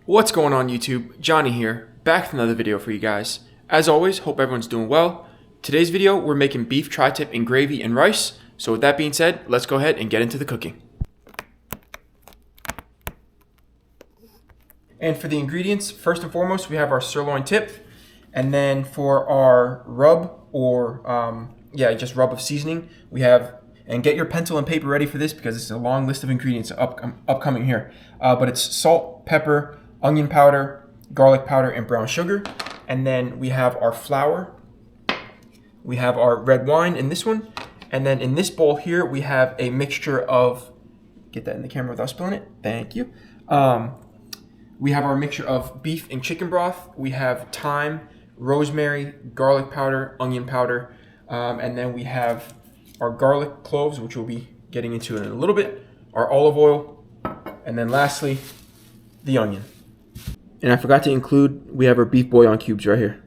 What's going on YouTube? Johnny here, back with another video for you guys. As always, hope everyone's doing well. Today's video, we're making beef tri-tip in gravy and rice. So with that being said, let's go ahead and get into the cooking. And for the ingredients, first and foremost, we have our sirloin tip. And then for our rub or, just rub of seasoning, we have, and get your pencil and paper ready for this because it's a long list of ingredients upcoming here. But it's salt, pepper, onion powder, garlic powder, and brown sugar. And then we have our flour. We have our red wine in this one. And then in this bowl here, we have a mixture of, get that in the camera without spilling it. Thank you. We have our mixture of beef and chicken broth. We have thyme, rosemary, garlic powder, onion powder. And then we have our garlic cloves, which we'll be getting into in a little bit, our olive oil, and then lastly, the onion. And I forgot to include, we have our beef bouillon cubes right here.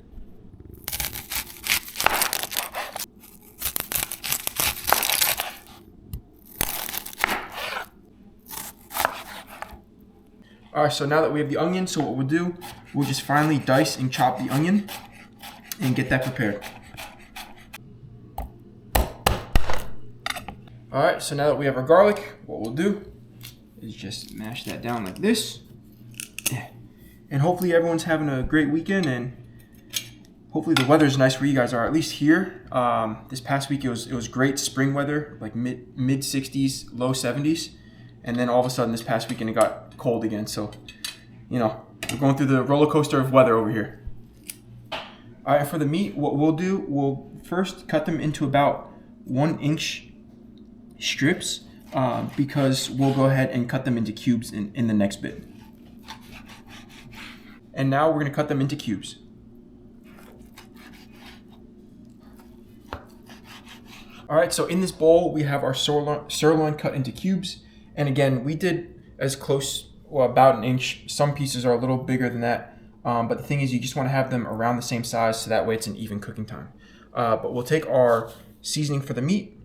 Alright, so now that we have the onion, so what we'll do, we'll just finely dice and chop the onion and get that prepared. Alright, so now that we have our garlic, what we'll do is just mash that down like this. And hopefully everyone's having a great weekend, and hopefully the weather's nice where you guys are. At least here, this past week it was great spring weather, like mid 60s, low 70s, and then all of a sudden this past weekend it got cold again. So, you know, we're going through the roller coaster of weather over here. All right, for the meat, what we'll do, we'll first cut them into about 1-inch strips because we'll go ahead and cut them into cubes in the next bit. And now we're going to cut them into cubes. Alright, so in this bowl we have our sirloin cut into cubes. And again, we did as close, well, about 1 inch. Some pieces are a little bigger than that. But the thing is, you just want to have them around the same size so that way it's an even cooking time. But we'll take our seasoning for the meat,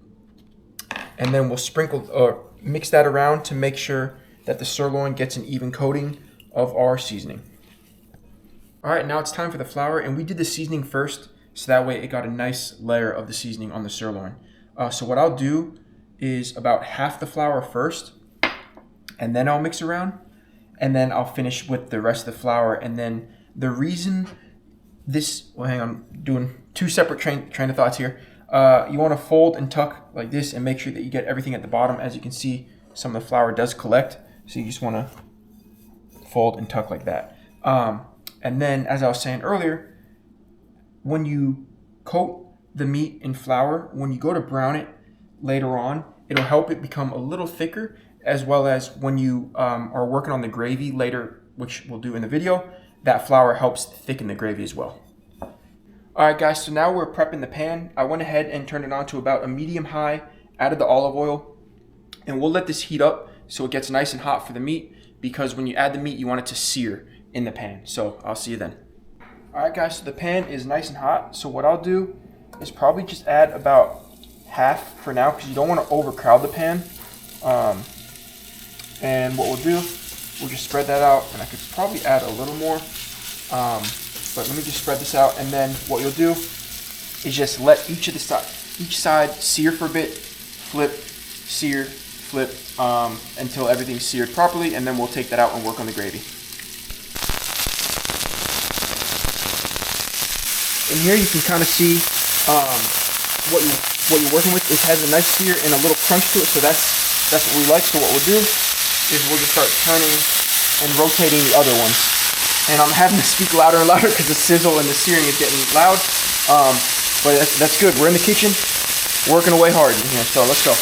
and then we'll sprinkle or mix that around to make sure that the sirloin gets an even coating of our seasoning. All right, now it's time for the flour, and we did the seasoning first, so that way it got a nice layer of the seasoning on the sirloin. So what I'll do is about half the flour first, and then I'll mix around, and then I'll finish with the rest of the flour. And then the reason this, well, hang on, I'm doing two separate train of thoughts here. You want to fold and tuck like this and make sure that you get everything at the bottom. As you can see, some of the flour does collect, so you just want to fold and tuck like that. And then, as I was saying earlier, when you coat the meat in flour, when you go to brown it later on, it'll help it become a little thicker, as well as when you are working on the gravy later, which we'll do in the video, that flour helps thicken the gravy as well. Alright guys, so now we're prepping the pan. I went ahead and turned it on to about a medium high, added the olive oil, and we'll let this heat up so it gets nice and hot for the meat, because when you add the meat, you want it to sear in the pan. So I'll see you then. Alright guys, so the pan is nice and hot. So what I'll do is probably just add about half for now, because you don't want to overcrowd the pan. And what we'll do, we'll just spread that out, and I could probably add a little more. But let me just spread this out, and then what you'll do is just let each side sear for a bit, flip, sear, flip, until everything's seared properly, and then we'll take that out and work on the gravy. In here you can kind of see what you're working with. It has a nice sear and a little crunch to it, so that's what we like. So what we'll do is we'll just start turning and rotating the other ones. And I'm having to speak louder and louder because the sizzle and the searing is getting loud. But that's good. We're in the kitchen, working away hard in here. So let's go.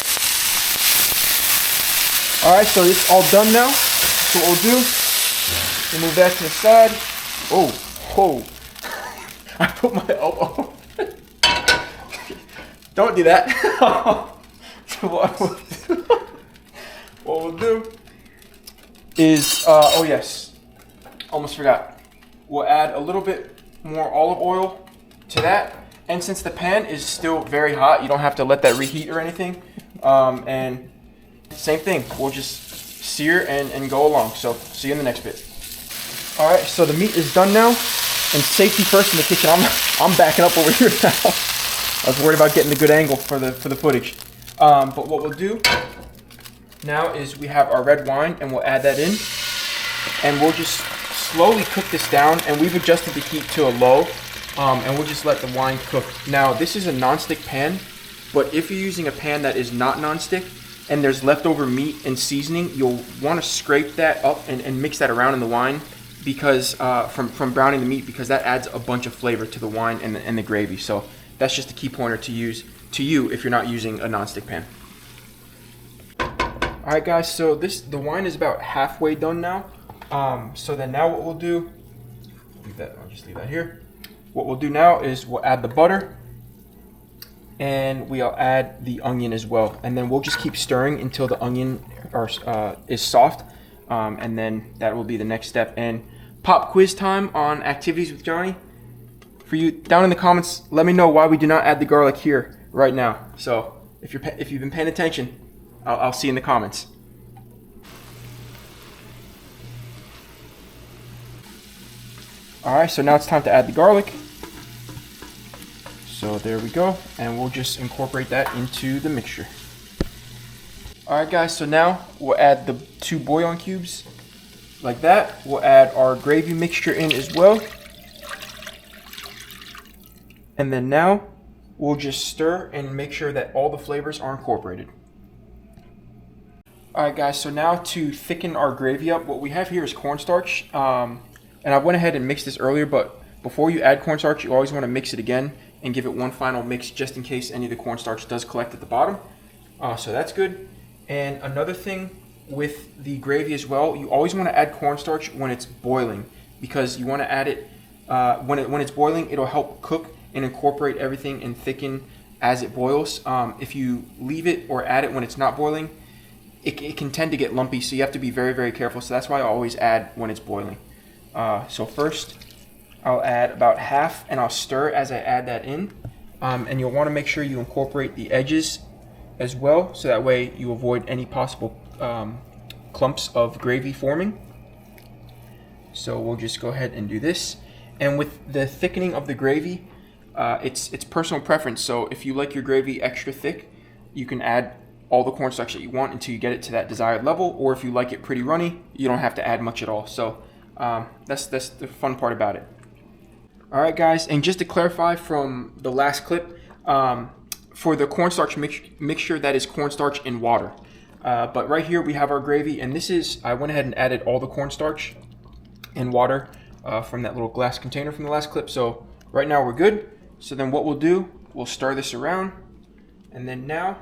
All right, so it's all done now. So what we'll do, we'll move that to the side. Oh, whoa. I put my elbow. Don't do that. So what we'll do is, oh yes. Almost forgot. We'll add a little bit more olive oil to that. And since the pan is still very hot, you don't have to let that reheat or anything. And same thing, we'll just sear and go along. So see you in the next bit. All right, so the meat is done now, and safety first in the kitchen. I'm backing up over here now. I was worried about getting the good angle for the footage. But what we'll do now is we have our red wine, and we'll add that in, and we'll just slowly cook this down. And we've adjusted the heat to a low, and we'll just let the wine cook. Now this is a non-stick pan, but if you're using a pan that is not non-stick and there's leftover meat and seasoning, you'll want to scrape that up and mix that around in the wine, because from browning the meat, because that adds a bunch of flavor to the wine and the gravy. So that's just a key pointer to use to you if you're not using a non-stick pan. All right, guys. So the wine is about halfway done now. So then now what we'll do, I'll just leave that here. What we'll do now is we'll add the butter, and we'll add the onion as well, and then we'll just keep stirring until the onion is soft. And then that will be the next step. And pop quiz time on Activities with Johnny. For you down in the comments, let me know why we do not add the garlic here right now. So if you've been paying attention, I'll see you in the comments. All right, so now it's time to add the garlic. So there we go, and we'll just incorporate that into the mixture. All right, guys, so now we'll add the 2 bouillon cubes like that. We'll add our gravy mixture in as well. And then now we'll just stir and make sure that all the flavors are incorporated. All right, guys, so now to thicken our gravy up, what we have here is cornstarch. And I went ahead and mixed this earlier, but before you add cornstarch, you always want to mix it again and give it one final mix just in case any of the cornstarch does collect at the bottom. So that's good. And another thing with the gravy as well, you always want to add cornstarch when it's boiling, because you want to add it when it's boiling. It'll help cook and incorporate everything and thicken as it boils. If you leave it or add it when it's not boiling, it can tend to get lumpy, so you have to be very, very careful. So that's why I always add when it's boiling. So first, I'll add about half, and I'll stir as I add that in. And you'll want to make sure you incorporate the edges as well, so that way you avoid any possible clumps of gravy forming. So we'll just go ahead and do this. And with the thickening of the gravy, it's personal preference. So if you like your gravy extra thick, you can add all the cornstarch that you want until you get it to that desired level. Or if you like it pretty runny, you don't have to add much at all. So that's the fun part about it. All right, guys, and just to clarify from the last clip, for the cornstarch mixture, that is cornstarch and water. But right here we have our gravy, and I went ahead and added all the cornstarch and water from that little glass container from the last clip. So right now we're good. So then what we'll do, we'll stir this around, and then now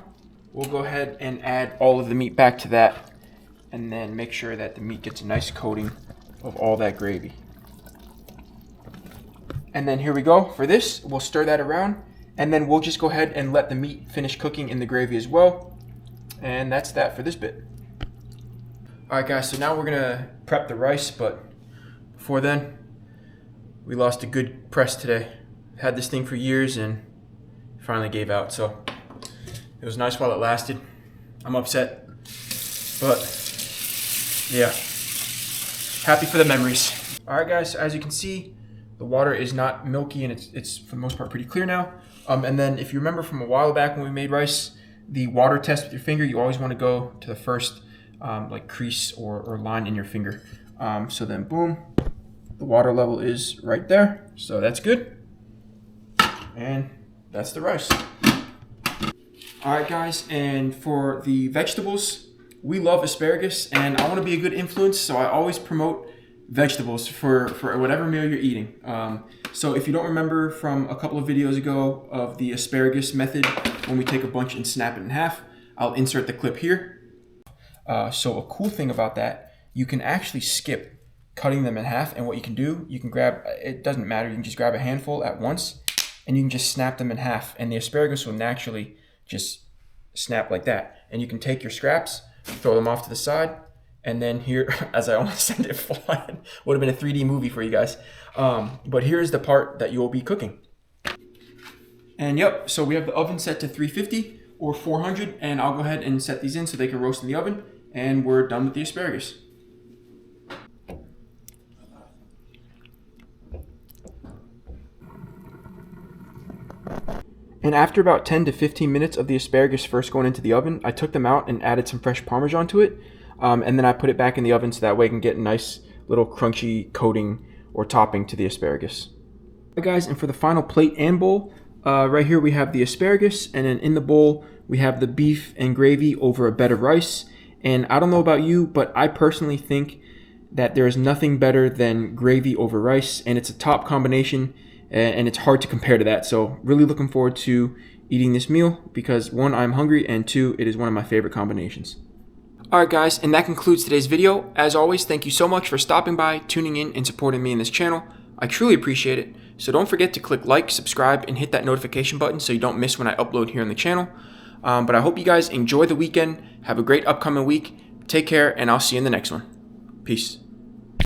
we'll go ahead and add all of the meat back to that, and then make sure that the meat gets a nice coating of all that gravy. And then here we go for this. We'll stir that around, and then we'll just go ahead and let the meat finish cooking in the gravy as well. And that's that for this bit. All right, guys, so now we're gonna prep the rice, but before then, we lost a good press today. Had this thing for years and finally gave out, so it was nice while it lasted. I'm upset, but yeah, happy for the memories. All right, guys, as you can see, the water is not milky, and it's for the most part pretty clear now. And then if you remember from a while back when we made rice, the water test with your finger, you always want to go to the first like crease or line in your finger. So then boom, the water level is right there. So that's good. And that's the rice. All right, guys, and for the vegetables, we love asparagus, and I want to be a good influence, so I always promote vegetables for whatever meal you're eating. So if you don't remember from a couple of videos ago of the asparagus method, when we take a bunch and snap it in half, I'll insert the clip here. So a cool thing about that, you can actually skip cutting them in half, and what you can do, you can grab, it doesn't matter, you can just grab a handful at once, and you can just snap them in half, and the asparagus will naturally just snap like that. And you can take your scraps, throw them off to the side, and then here, as I almost sent it flying, would have been a 3D movie for you guys. But here's the part that you'll be cooking. And yep, so we have the oven set to 350 or 400, and I'll go ahead and set these in so they can roast in the oven, and we're done with the asparagus. And after about 10 to 15 minutes of the asparagus first going into the oven, I took them out and added some fresh Parmesan to it. And then I put it back in the oven so that way I can get a nice little crunchy coating or topping to the asparagus. Alright guys, and for the final plate and bowl, right here we have the asparagus, and then in the bowl we have the beef and gravy over a bed of rice. And I don't know about you, but I personally think that there is nothing better than gravy over rice, and it's a top combination, and it's hard to compare to that. So really looking forward to eating this meal because one, I'm hungry, and two, it is one of my favorite combinations. Alright guys, and that concludes today's video. As always, thank you so much for stopping by, tuning in, and supporting me in this channel. I truly appreciate it. So don't forget to click like, subscribe, and hit that notification button so you don't miss when I upload here on the channel. But I hope you guys enjoy the weekend. Have a great upcoming week. Take care, and I'll see you in the next one. Peace.